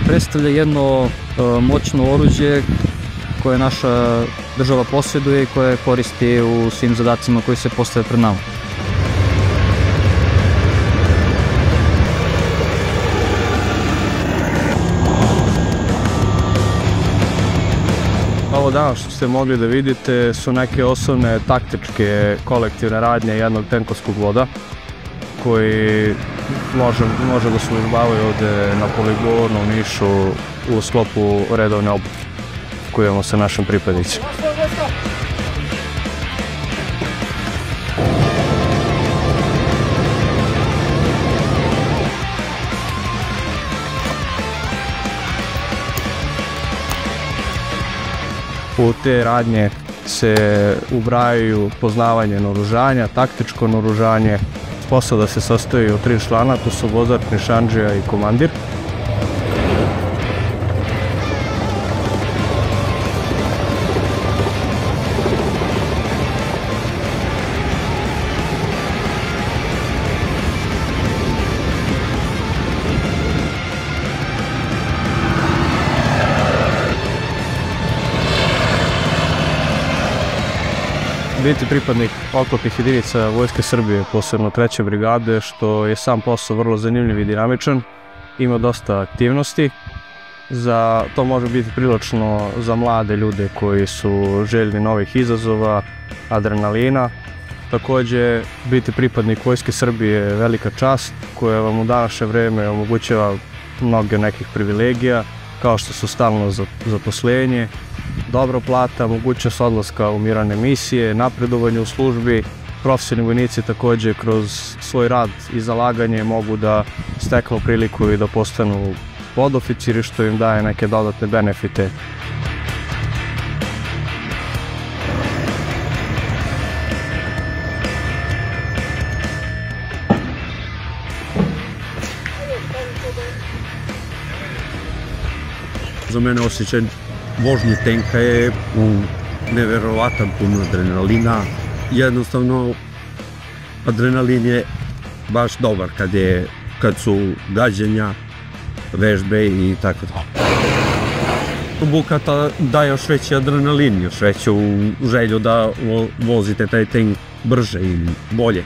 predstavlja jedno moćno oruđe koje naša država posjeduje i koje koristi u svim zadacima koji se postave pred nama. Ovo danas što ste mogli da vidite su neke osnovne taktičke kolektivne radnje jednog tenkovskog voda koji može da se užbavaju ovde na poligonu u Nišu u sklopu redovne obuke koju imamo sa našim pripadnicima. U te radnje se ubrajaju poznavanje naoružanja, taktičko naoružanje. Posao da se sastoji od 3 člana, to su vozač, nišandžija i komandir. Biti pripadnik oklopnih jedinica Vojske Srbije, posebno 3. brigade, što je sam posao vrlo zanimljiv i dinamičan, ima dosta aktivnosti. To može biti prilično za mlade ljude koji su željni novih izazova, adrenalina. Takođe, biti pripadnik Vojske Srbije je velika čast koja vam u današnje vreme omogućava mnoge nekih privilegija, kao što su stalno zaposlenje, dobra plata, mogućnost odlaska u mirovne misije, napredovanje u službi. Profesionalni vojnici takođe kroz svoj rad i zalaganje mogu da steknu priliku i da postanu podoficiri, što im daje neke dodatne benefite. Za mene osjećaj vožnje tenka je neverovatan, pun adrenalina. Jednostavno, adrenalin je baš dobar kad su gađenja, vežbe i tako da. Obuka daje još veći adrenalin, još veću želju da vozite taj tenk brže i bolje.